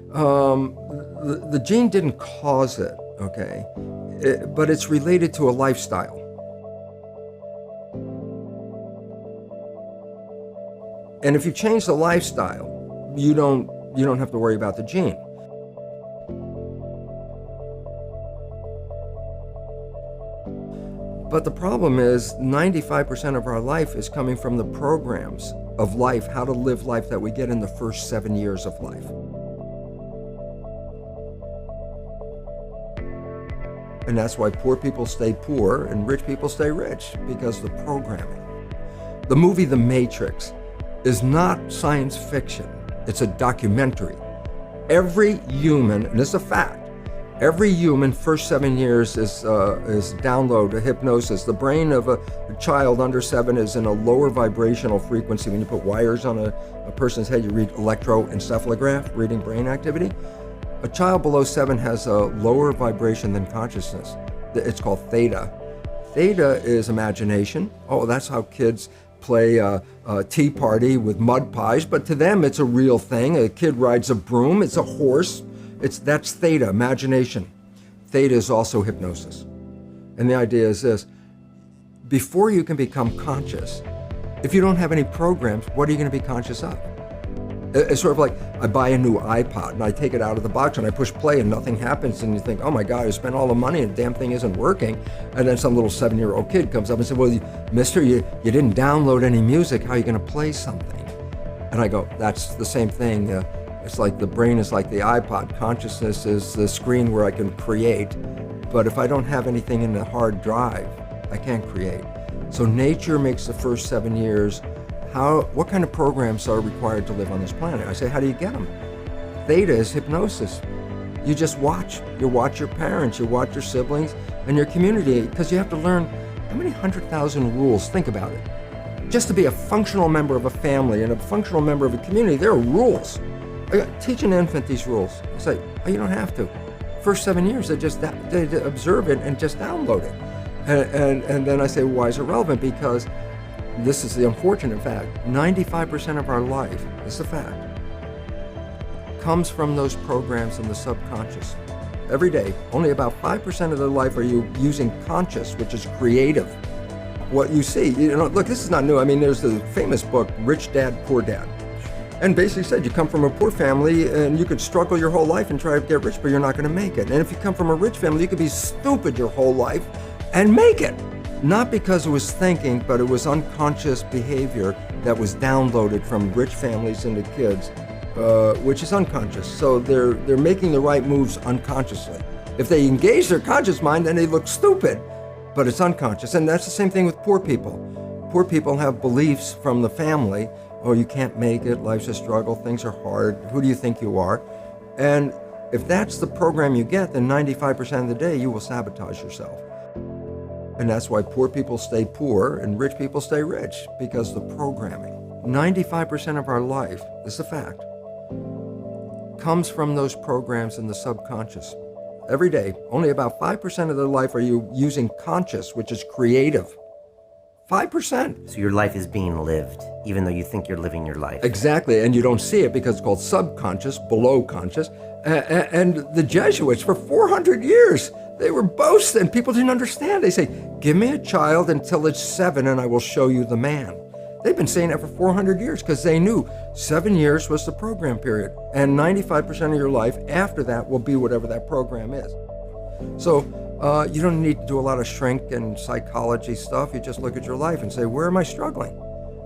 The gene didn't cause it, okay? But it's related to a lifestyle. And if you change the lifestyle, you don't have to worry about the gene. But the problem is 95% of our life is coming from the programs of life, how to live life that we get in the first 7 years of life. And that's why poor people stay poor and rich people stay rich, because the programming. The movie The Matrix is not science fiction. It's a documentary. Every human, and it's a fact, every human first 7 years is download a hypnosis. The brain of a child under 7 is in a lower vibrational frequency. When you put wires on a person's head, you read electroencephalograph, reading brain activity. A child below 7 has a lower vibration than consciousness. It's called theta. Theta is imagination. Oh, that's how kids play a tea party with mud pies, but to them it's a real thing. A kid rides a broom, it's a horse. That's theta, imagination. Theta is also hypnosis. And the idea is this: before you can become conscious, if you don't have any programs, what are you going to be conscious of? It's sort of like I buy a new iPod and I take it out of the box and I push play and nothing happens, and you think, oh my God, I spent all the money and the damn thing isn't working. And then some little 7-year-old kid comes up and says, well, mister, you didn't download any music, how are you going to play something? And I go, that's the same thing. It's like the brain is like the iPod. Consciousness is the screen where I can create. But if I don't have anything in the hard drive, I can't create. So nature makes the first 7 years. What kind of programs are required to live on this planet? I say, how do you get them? Theta is hypnosis. You just watch. You watch your parents, you watch your siblings, and your community, because you have to learn how many 100,000 rules. Think about it. Just to be a functional member of a family and a functional member of a community, there are rules. Teach an infant these rules. It's like, oh, you don't have to. First 7 years, they observe it and just download it. And then I say, well, why is it relevant? Because this is the unfortunate fact. 95% of our life, this is a fact, comes from those programs in the subconscious. Every day, only about 5% of their life are you using conscious, which is creative. What you see, look, this is not new. I mean, there's the famous book, Rich Dad, Poor Dad. And basically said you come from a poor family and you could struggle your whole life and try to get rich, but you're not going to make it. And if you come from a rich family, you could be stupid your whole life and make it. Not because it was thinking, but it was unconscious behavior that was downloaded from rich families into kids, which is unconscious. So they're making the right moves unconsciously. If they engage their conscious mind, then they look stupid, but it's unconscious. And that's the same thing with poor people. Poor people have beliefs from the family. Oh, you can't make it, life's a struggle, things are hard, who do you think you are? And if that's the program you get, then 95% of the day you will sabotage yourself. And that's why poor people stay poor and rich people stay rich, because the programming. 95% of our life, this is a fact, comes from those programs in the subconscious. Every day, only about 5% of their life are you using conscious, which is creative. 5%. So your life is being lived, even though you think you're living your life. Exactly, and you don't see it because it's called subconscious, below conscious. And the Jesuits, for 400 years, they were boasting. People didn't understand. They say, give me a child until it's 7 and I will show you the man. They've been saying that for 400 years because they knew 7 years was the program period. And 95% of your life after that will be whatever that program is. So you don't need to do a lot of shrink and psychology stuff. You just look at your life and say, where am I struggling?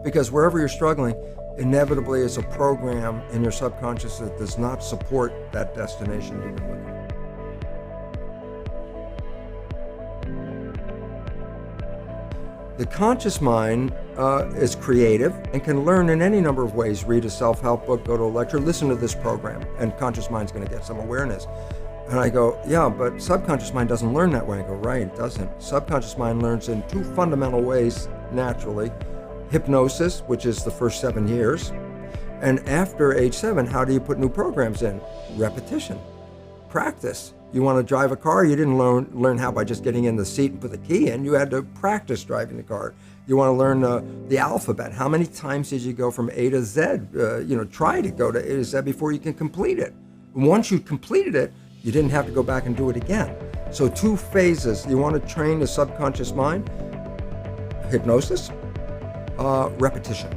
Because wherever you're struggling, inevitably it's a program in your subconscious that does not support that destination you've been looking. The conscious mind is creative and can learn in any number of ways. Read a self-help book, go to a lecture, listen to this program, and conscious mind's going to get some awareness. And I go, yeah, but subconscious mind doesn't learn that way. I go, right, it doesn't. Subconscious mind learns in 2 fundamental ways naturally. Hypnosis, which is the first 7 years. And after age 7, how do you put new programs in? Repetition, practice. You want to drive a car, you didn't learn how by just getting in the seat and put the key in. You had to practice driving the car. You want to learn the alphabet. How many times did you go from A to Z? Try to go to A to Z before you can complete it. Once you completed it, you didn't have to go back and do it again. So 2 phases. You want to train the subconscious mind: hypnosis, repetition.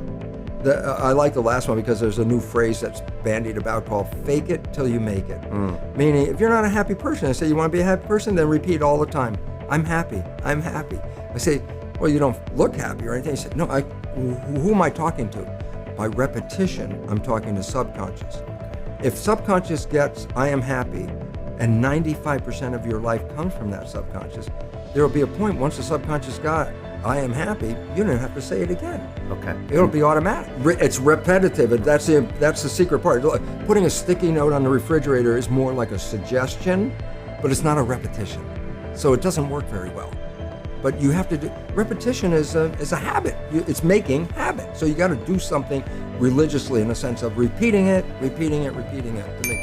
I like the last one because there's a new phrase that's bandied about called "fake it till you make it." Meaning, if you're not a happy person, I say, you want to be a happy person, then repeat all the time, "I'm happy, I'm happy." I say, well, you don't look happy or anything. You say, no, who am I talking to? By repetition, I'm talking to subconscious. If subconscious gets, "I am happy," and 95% of your life comes from that subconscious, there will be a point once the subconscious got, "I am happy," you don't have to say it again. Okay. It'll be automatic. It's repetitive, and that's the secret part. Putting a sticky note on the refrigerator is more like a suggestion, but it's not a repetition. So it doesn't work very well. But you have to do, repetition is a habit. It's making habit. So you got to do something religiously in the sense of repeating it to make